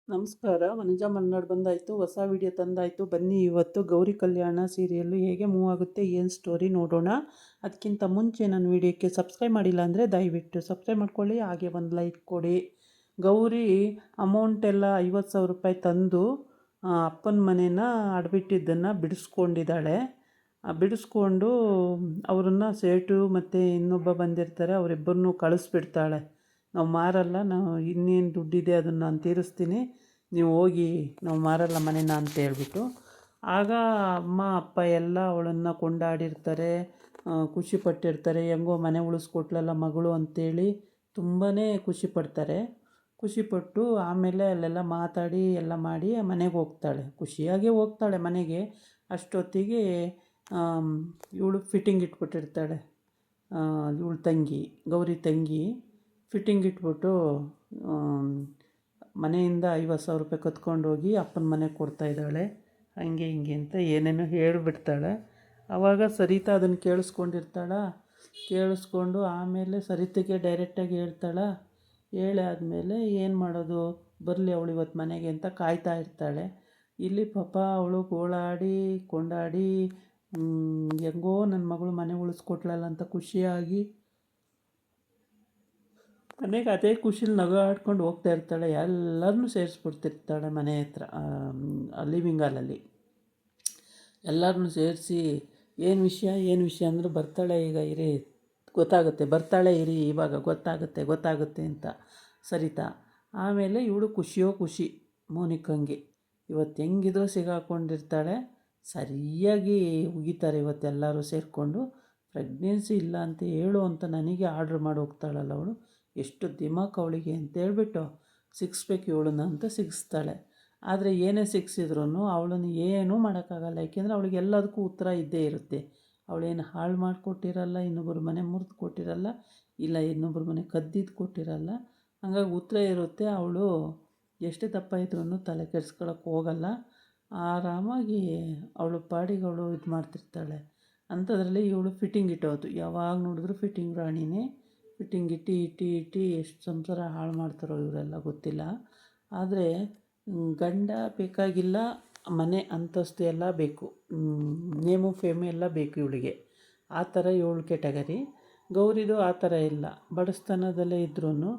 ನಮಸ್ಕಾರ. ವನಜಾ ಮಲ್ನಾಡ್ ಬಂದಾಯಿತು, ಹೊಸ ವಿಡಿಯೋ ತಂದಾಯಿತು. ಬನ್ನಿ ಇವತ್ತು ಗೌರಿ ಕಲ್ಯಾಣ ಸೀರಿಯಲ್ಲು ಹೇಗೆ ಮೂವ್ ಆಗುತ್ತೆ, ಏನು ಸ್ಟೋರಿ ನೋಡೋಣ. ಅದಕ್ಕಿಂತ ಮುಂಚೆ ನನ್ನ ವಿಡಿಯೋಕ್ಕೆ ಸಬ್ಸ್ಕ್ರೈಬ್ ಮಾಡಿಲ್ಲ ಅಂದರೆ ದಯವಿಟ್ಟು ಸಬ್ಸ್ಕ್ರೈಬ್ ಮಾಡ್ಕೊಳ್ಳಿ, ಹಾಗೆ ಒಂದು ಲೈಕ್ ಕೊಡಿ. ಗೌರಿ ಅಮೌಂಟೆಲ್ಲ 50,000 ರೂಪಾಯಿ ತಂದು ಅಪ್ಪನ ಮನೇನ ಅಡ್ಬಿಟ್ಟಿದ್ದನ್ನು ಬಿಡಿಸ್ಕೊಂಡಿದ್ದಾಳೆ. ಬಿಡಿಸ್ಕೊಂಡು ಅವ್ರನ್ನ ಸೇಟು ಮತ್ತು ಇನ್ನೊಬ್ಬ ಬಂದಿರ್ತಾರೆ, ಅವರಿಬ್ಬರನ್ನೂ ಕಳಿಸ್ಬಿಡ್ತಾಳೆ. ನಾವು ಮಾರಲ್ಲ, ನಾವು ಇನ್ನೇನು ದುಡ್ಡಿದೆ ಅದನ್ನು ನಾನು ತೀರಿಸ್ತೀನಿ, ನೀವು ಹೋಗಿ, ನಾವು ಮಾರಲ್ಲ ಮನೇನ ಅಂತ ಹೇಳ್ಬಿಟ್ಟು. ಆಗ ಅಮ್ಮ ಅಪ್ಪ ಎಲ್ಲ ಅವಳನ್ನು ಕೊಂಡಾಡಿರ್ತಾರೆ, ಖುಷಿಪಟ್ಟಿರ್ತಾರೆ. ಹೆಂಗೋ ಮನೆ ಉಳಿಸ್ಕೊಟ್ಲಲ್ಲ ಮಗಳು ಅಂಥೇಳಿ ತುಂಬಾ ಖುಷಿಪಡ್ತಾರೆ. ಖುಷಿಪಟ್ಟು ಆಮೇಲೆ ಅಲ್ಲೆಲ್ಲ ಮಾತಾಡಿ ಎಲ್ಲ ಮಾಡಿ ಮನೆಗೆ ಹೋಗ್ತಾಳೆ. ಖುಷಿಯಾಗೇ ಹೋಗ್ತಾಳೆ ಮನೆಗೆ. ಅಷ್ಟೊತ್ತಿಗೆ ಇವಳು ಫಿಟ್ಟಿಂಗ್ ಇಟ್ಬಿಟ್ಟಿರ್ತಾಳೆ. ಇವಳು ತಂಗಿ, ಗೌರಿ ತಂಗಿ ಫಿಟ್ಟಿಂಗ್ ಇಟ್ಬಿಟ್ಟು ಮನೆಯಿಂದ 50,000 ರೂಪಾಯಿ ಕತ್ಕೊಂಡೋಗಿ ಅಪ್ಪನ ಮನೆಗೆ ಕೊಡ್ತಾಯಿದ್ದಾಳೆ. ಹಂಗೆ ಹಿಂಗೆ ಅಂತ ಏನೇನೋ ಹೇಳಿಬಿಡ್ತಾಳೆ. ಆವಾಗ ಸರಿತಾ ಅದನ್ನು ಕೇಳಿಸ್ಕೊಂಡು ಆಮೇಲೆ ಸರಿತೆಗೆ ಡೈರೆಕ್ಟಾಗಿ ಹೇಳ್ತಾಳೆ. ಹೇಳಿ ಆದಮೇಲೆ ಏನು ಮಾಡೋದು, ಬರಲಿ ಅವಳು ಇವತ್ತು ಮನೆಗೆ ಅಂತ ಕಾಯ್ತಾ ಇರ್ತಾಳೆ. ಇಲ್ಲಿ ಪಾಪ ಅವಳು ಗೋಳಾಡಿ ಕೊಂಡಾಡಿ ಹೆಂಗೋ ನನ್ನ ಮಗಳು ಮನೆ ಉಳಿಸ್ಕೊಟ್ಲಲ್ಲ ಅಂತ ಖುಷಿಯಾಗಿ ಮನೆಗೆ ಅದೇ ಖುಷಿಲಿ ನಗಾಡ್ಕೊಂಡು ಹೋಗ್ತಾ ಇರ್ತಾಳೆ. ಎಲ್ಲರನ್ನೂ ಸೇರಿಸ್ಬಿಡ್ತಿರ್ತಾಳೆ ಮನೆ ಹತ್ರ, ಲಿವಿಂಗ್ ಹಾಲಲ್ಲಿ ಎಲ್ಲರನ್ನೂ ಸೇರಿಸಿ ಏನು ವಿಷಯ ಅಂದ್ರೆ ಬರ್ತಾಳೆ ಈಗ ಇರಿ, ಬರ್ತಾಳೆ ಇರಿ, ಇವಾಗ ಗೊತ್ತಾಗುತ್ತೆ ಅಂತ ಸರಿತಾ. ಆಮೇಲೆ ಇವಳು ಖುಷಿ ಮೋನಿಕಂಗೆ ಇವತ್ತು ಹೆಂಗಿದ್ರೂ ಸಿಗಾಕೊಂಡಿರ್ತಾಳೆ. ಸರಿಯಾಗಿ ಉಗಿತಾರೆ ಇವತ್ತೆಲ್ಲರೂ ಸೇರಿಕೊಂಡು. ಪ್ರೆಗ್ನೆನ್ಸಿ ಇಲ್ಲ ಅಂತ ಹೇಳು ಅಂತ ನನಗೆ ಆರ್ಡ್ರ್ ಮಾಡಿ ಹೋಗ್ತಾಳಲ್ಲ ಅವಳು, ಎಷ್ಟು ದಿಮಾಕ್ ಅವಳಿಗೆ ಅಂತೇಳ್ಬಿಟ್ಟು ಸಿಗಿಸ್ಬೇಕು ಇವಳನ್ನ ಅಂತ ಸಿಗಿಸ್ತಾಳೆ. ಆದರೆ ಏನೇ ಸಿಗಿಸಿದ್ರೂ ಅವಳನ್ನು ಏನೂ ಮಾಡೋಕ್ಕಾಗಲ್ಲ. ಏಕೆಂದರೆ ಅವಳಿಗೆ ಎಲ್ಲದಕ್ಕೂ ಉತ್ತರ ಇದ್ದೇ ಇರುತ್ತೆ. ಅವಳೇನು ಹಾಳು ಮಾಡಿಕೊಟ್ಟಿರಲ್ಲ, ಇನ್ನೊಬ್ಬರ ಮನೆ ಮುರಿದು ಕೊಟ್ಟಿರಲ್ಲ, ಇಲ್ಲ ಇನ್ನೊಬ್ಬರ ಮನೆ ಕದ್ದಿದ್ದು ಕೊಟ್ಟಿರಲ್ಲ. ಹಾಗಾಗಿ ಉತ್ತರ ಇರುತ್ತೆ. ಅವಳು ಎಷ್ಟೇ ತಪ್ಪ ಇದ್ರೂ ತಲೆ ಕೆಡ್ಸ್ಕೊಳಕ್ಕೆ ಹೋಗಲ್ಲ. ಆರಾಮಾಗಿ ಅವಳು ಪಾಡಿಗೆ ಅವಳು ಇದು ಮಾಡ್ತಿರ್ತಾಳೆ. ಅಂಥದ್ರಲ್ಲಿ ಇವಳು ಫಿಟ್ಟಿಂಗ್ ಇಟ್ಟೋದು, ಯಾವಾಗ ನೋಡಿದ್ರು ಫಿಟ್ಟಿಂಗ್ ರಾಣಿನೇ. ಫಿಟ್ಟಿಂಗ್ ಇಟ್ಟು ಎಷ್ಟು ಸಂಸಾರ ಹಾಳು ಮಾಡ್ತಾರೋ ಇವರೆಲ್ಲ ಗೊತ್ತಿಲ್ಲ. ಆದರೆ ಗಂಡ ಬೇಕಾಗಿಲ್ಲ, ಮನೆ ಅಂತಸ್ತು ಎಲ್ಲ ಬೇಕು, ನೇಮು ಫೇಮು ಎಲ್ಲ ಬೇಕು ಇವಳಿಗೆ. ಆ ಥರ ಇವಳು ಕೆಟಗರಿ. ಗೌರಿದು ಆ ಥರ ಇಲ್ಲ, ಬಡಸ್ತನದಲ್ಲೇ ಇದ್ರೂ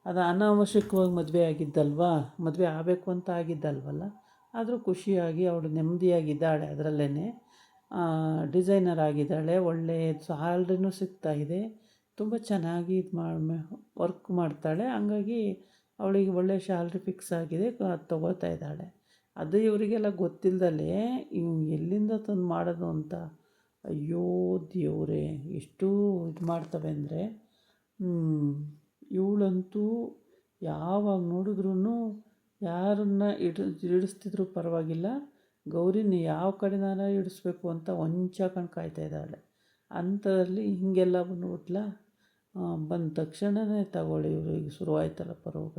ಅದು ಅನಾವಶ್ಯಕವಾಗಿ ಮದುವೆ ಆಗಬೇಕು ಅಂತ ಆಗಿದ್ದಲ್ವಲ್ಲ. ಆದರೂ ಖುಷಿಯಾಗಿ ಅವಳು ನೆಮ್ಮದಿಯಾಗಿದ್ದಾಳೆ. ಅದರಲ್ಲೇ ಡಿಸೈನರ್ ಆಗಿದ್ದಾಳೆ, ಒಳ್ಳೆಯ ಸ್ಯಾಲ್ರಿನೂ ಸಿಗ್ತಾಯಿದೆ, ತುಂಬ ಚೆನ್ನಾಗಿ ವರ್ಕ್ ಮಾಡ್ತಾಳೆ. ಹಂಗಾಗಿ ಅವಳಿಗೆ ಒಳ್ಳೆಯ ಸ್ಯಾಲ್ರಿ ಫಿಕ್ಸ್ ಆಗಿದೆ, ತೊಗೋತಾ ಇದ್ದಾಳೆ. ಅದು ಇವರಿಗೆಲ್ಲ ಗೊತ್ತಿಲ್ಲದಲೇ ಎಲ್ಲಿಂದ ತಂದು ಮಾಡೋದು ಅಂತ. ಅಯ್ಯೋ ದೇವರೇ, ಎಷ್ಟು ಇದು ಮಾಡ್ತವೆ ಅಂದರೆ, ಇವಳಂತೂ ಯಾವಾಗ ನೋಡಿದ್ರೂ ಯಾರನ್ನ ಹಿಡಿಸ್ತಿದ್ರು ಪರವಾಗಿಲ್ಲ, ಗೌರಿನ ಯಾವ ಕಡೆನಾರ ಹಿಡಿಸ್ಬೇಕು ಅಂತ ಹೊಂಚಾಕೊಂಡು ಕಾಯ್ತಾಯಿದ್ದಾಳೆ. ಅಂಥದ್ರಲ್ಲಿ ಹೀಗೆಲ್ಲ ಬಂದ್ಬಿಟ್ಲ. ಬಂದ ತಕ್ಷಣವೇ ತಗೊಳ್ಳಿ ಇವ್ರಿಗೆ ಶುರುವಾಯ್ತಲ್ಲಪ್ಪ ರೋಗ.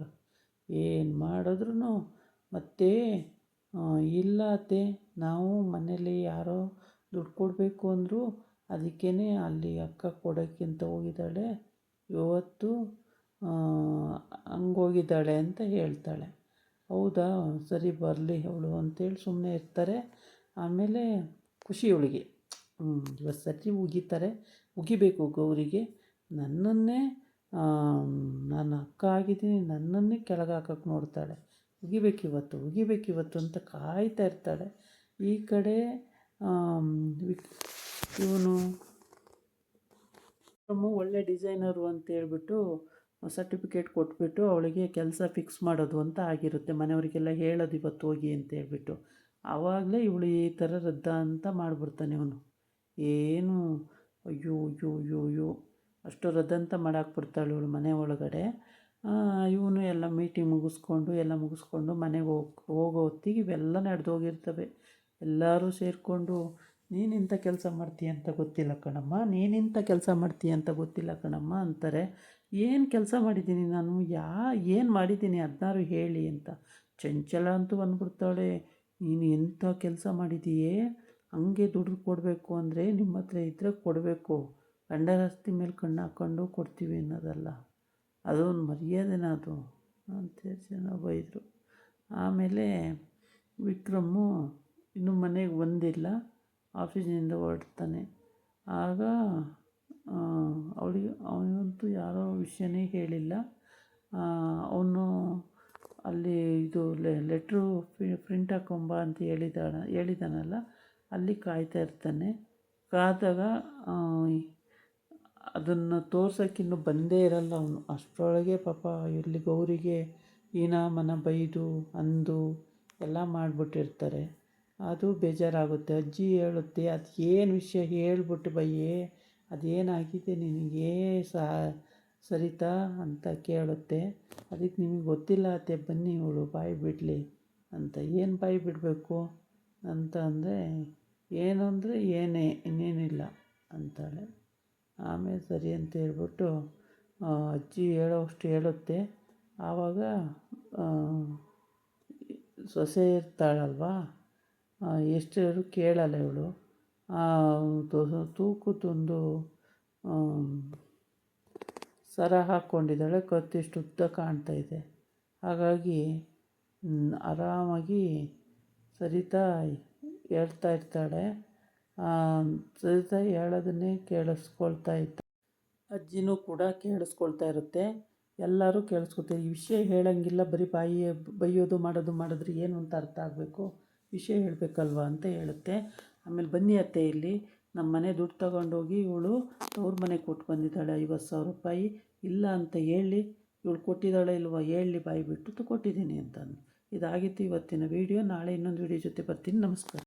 ಏನು ಮಾಡಿದ್ರೂ ಮತ್ತೆ ಇಲ್ಲ ಅತ್ತೆ, ನಾವು ಮನೇಲಿ ಯಾರೋ ದುಡ್ಡು ಕೊಡಬೇಕು ಅಂದರು, ಅದಕ್ಕೇ ಅಲ್ಲಿ ಅಕ್ಕ ಕೊಡೋಕ್ಕೆ ಅಂತ ಹೋಗಿದ್ದಾಳೆ, ಇವತ್ತು ಹಂಗೋಗಿದ್ದಾಳೆ ಅಂತ ಹೇಳ್ತಾಳೆ. ಹೌದಾ, ಸರಿ ಬರಲಿ ಅವಳು ಅಂತೇಳಿ ಸುಮ್ಮನೆ ಇರ್ತಾರೆ. ಆಮೇಲೆ ಖುಷಿ ಇವಳಿಗೆ, ಇವತ್ತು ಸರಿ ಉಗಿಬೇಕು ಗೌರಿಗೆ. ನನ್ನನ್ನೇ, ನಾನು ಅಕ್ಕ ಆಗಿದ್ದೀನಿ, ನನ್ನನ್ನೇ ಕೆಳಗೆ ಹಾಕೋಕ್ಕೆ ನೋಡ್ತಾಳೆ. ಉಗಿಬೇಕಿವತ್ತು ಅಂತ ಕಾಯ್ತಾ ಇರ್ತಾಳೆ. ಈ ಕಡೆ ಇವನು ಒಳ್ಳೆ ಡಿಸೈನರು ಅಂತೇಳ್ಬಿಟ್ಟು ಸರ್ಟಿಫಿಕೇಟ್ ಕೊಟ್ಬಿಟ್ಟು ಅವಳಿಗೆ ಕೆಲಸ ಫಿಕ್ಸ್ ಮಾಡೋದು ಅಂತ ಆಗಿರುತ್ತೆ. ಮನೆಯವರಿಗೆಲ್ಲ ಹೇಳೋದು ಇವತ್ತು ಹೋಗಿ ಅಂತ ಹೇಳ್ಬಿಟ್ಟು. ಆವಾಗಲೇ ಇವಳು ಈ ಥರ ರದ್ದ ಅಂತ ಮಾಡಿಬಿಡ್ತಾನೆ ಅವನು. ಏನು ಅಯ್ಯೋ ಅಷ್ಟು ರದ್ದಂತ ಮಾಡಾಕ್ಬಿಡ್ತಾಳೆ ಇವಳು ಮನೆ ಒಳಗಡೆ. ಇವನು ಎಲ್ಲ ಮೀಟಿಂಗ್ ಮುಗಿಸ್ಕೊಂಡು ಮನೆಗೆ ಹೋಗೋ ಹೊತ್ತಿಗೆ ಇವೆಲ್ಲ ನಡೆದೋಗಿರ್ತವೆ. ಎಲ್ಲರೂ ಸೇರಿಕೊಂಡು ನೀನಿಂಥ ಕೆಲಸ ಮಾಡ್ತೀಯ ಅಂತ ಗೊತ್ತಿಲ್ಲ ಕಣಮ್ಮ ಅಂತಾರೆ. ಏನು ಕೆಲಸ ಮಾಡಿದ್ದೀನಿ ನಾನು, ಏನು ಮಾಡಿದ್ದೀನಿ ಅದನ್ನಾರು ಹೇಳಿ ಅಂತ. ಚಂಚಲ ಅಂತೂ ಬಂದ್ಬಿಡ್ತಾಳೆ. ನೀನು ಎಂಥ ಕೆಲಸ ಮಾಡಿದೀಯೇ, ಹಂಗೆ ದುಡ್ಡು ಕೊಡಬೇಕು ಅಂದರೆ ನಿಮ್ಮ ಹತ್ರ ಇದ್ದರೆ ಕೊಡಬೇಕು, ಗಂಡನ ಆಸ್ತಿ ಮೇಲೆ ಕಣ್ಣು ಹಾಕ್ಕೊಂಡು ಕೊಡ್ತೀವಿ ಅನ್ನೋದಲ್ಲ, ಅದೊಂದು ಮರ್ಯಾದೆನ ಅದು ಅಂತೇಳಿ ಜನ ಬೈದರು. ಆಮೇಲೆ ವಿಕ್ರಮು ಇನ್ನೂ ಮನೆಗೆ ಬಂದಿಲ್ಲ, ಆಫೀಸಿನಿಂದ ಹೊರಡ್ತಾನೆ. ಆಗ ಅವನಂತೂ ಯಾರೋ ವಿಷಯನೇ ಹೇಳಿಲ್ಲ. ಅವನು ಅಲ್ಲಿ ಇದು ಲೆಟ್ರು ಪ್ರಿಂಟ್ ಹಾಕೊಂಬ ಅಂತ ಹೇಳಿದಾನಲ್ಲ, ಅಲ್ಲಿ ಕಾಯ್ತಾ ಇರ್ತಾನೆ. ಕಾದಾಗ ಅದನ್ನು ತೋರ್ಸೋಕ್ಕಿನ್ನೂ ಬಂದೇ ಇರಲ್ಲ ಅವನು. ಅಷ್ಟರೊಳಗೆ ಪಾಪ ಇಲ್ಲಿ ಗೌರಿಗೆ ಮನ ಬೈದು ಅಂದು ಎಲ್ಲ ಮಾಡಿಬಿಟ್ಟಿರ್ತಾರೆ. ಅದು ಬೇಜಾರಾಗುತ್ತೆ. ಅಜ್ಜಿ ಹೇಳುತ್ತೆ, ಅದು ಏನು ವಿಷಯ ಹೇಳ್ಬಿಟ್ಟು ಬಯ್ಯೇ, ಅದೇನಾಗಿದೆ ನಿನಗೆ ಸರಿತಾ ಅಂತ ಕೇಳುತ್ತೆ. ಅದಕ್ಕೆ ನಿಮಗೆ ಗೊತ್ತಿಲ್ಲ ಅತ್ತೆ, ಬನ್ನಿ ಇವಳು ಬಾಯಿ ಬಿಡಲಿ ಅಂತ. ಏನು ಬಾಯಿ ಬಿಡಬೇಕು ಅಂತ ಅಂದರೆ, ಏನು ಅಂದರೆ ಇನ್ನೇನಿಲ್ಲ ಅಂತಾಳೆ. ಆಮೇಲೆ ಸರಿ ಅಂತ ಹೇಳ್ಬಿಟ್ಟು ಅಜ್ಜಿ ಹೇಳೋವಷ್ಟು ಹೇಳುತ್ತೆ. ಆವಾಗ ಸೊಸೆ ಇರ್ತಾಳಲ್ವ, ಎಷ್ಟು ಹೇಳಿದ್ರು ಕೇಳಲ್ಲ ಇವಳು. ತೂಕದೊಂದು ಸರ ಹಾಕ್ಕೊಂಡಿದ್ದಾಳೆ, ಕತ್ತಿಷ್ಟು ಉದ್ದ ಕಾಣ್ತಾ ಇದೆ. ಹಾಗಾಗಿ ಆರಾಮಾಗಿ ಸರಿತಾ ಹೇಳ್ತಾ ಇರ್ತಾಳೆ. ಸರಿತಾ ಹೇಳೋದನ್ನೇ ಕೇಳಿಸ್ಕೊಳ್ತಾ ಇದ್ದ ಅಜ್ಜಿನೂ ಕೂಡ ಕೇಳಿಸ್ಕೊಳ್ತಾ ಇರುತ್ತೆ. ಎಲ್ಲರೂ ಕೇಳಿಸ್ಕೊತಾರೆ. ಈ ವಿಷಯ ಹೇಳೋಂಗಿಲ್ಲ, ಬರೀ ಬೈಯೋದು ಮಾಡಿದ್ರೆ ಏನು ಅಂತ ಅರ್ಥ ಆಗಬೇಕು, ವಿಷಯ ಹೇಳಬೇಕಲ್ವ ಅಂತ ಹೇಳುತ್ತೆ. ಆಮೇಲೆ ಬನ್ನಿ ಅತ್ತೆ, ಇಲ್ಲಿ ನಮ್ಮ ಮನೆ ದುಡ್ಡು ತಗೊಂಡೋಗಿ ಇವಳು ಅವ್ರ ಮನೆಗೆ ಕೊಟ್ಟು ಬಂದಿದ್ದಾಳೆ 50,000 ರೂಪಾಯಿ. ಇಲ್ಲ ಅಂತ ಹೇಳಿ, ಇವಳು ಕೊಟ್ಟಿದ್ದಾಳೆ ಇಲ್ವ ಹೇಳಿ ಬಾಯಿ ಬಿಟ್ಟು ಕೊಟ್ಟಿದ್ದೀನಿ ಅಂತ. ಇದಾಗಿತ್ತು ಇವತ್ತಿನ ವೀಡಿಯೋ. ನಾಳೆ ಇನ್ನೊಂದು ವೀಡಿಯೋ ಜೊತೆ ಬರ್ತೀನಿ. ನಮಸ್ಕಾರ.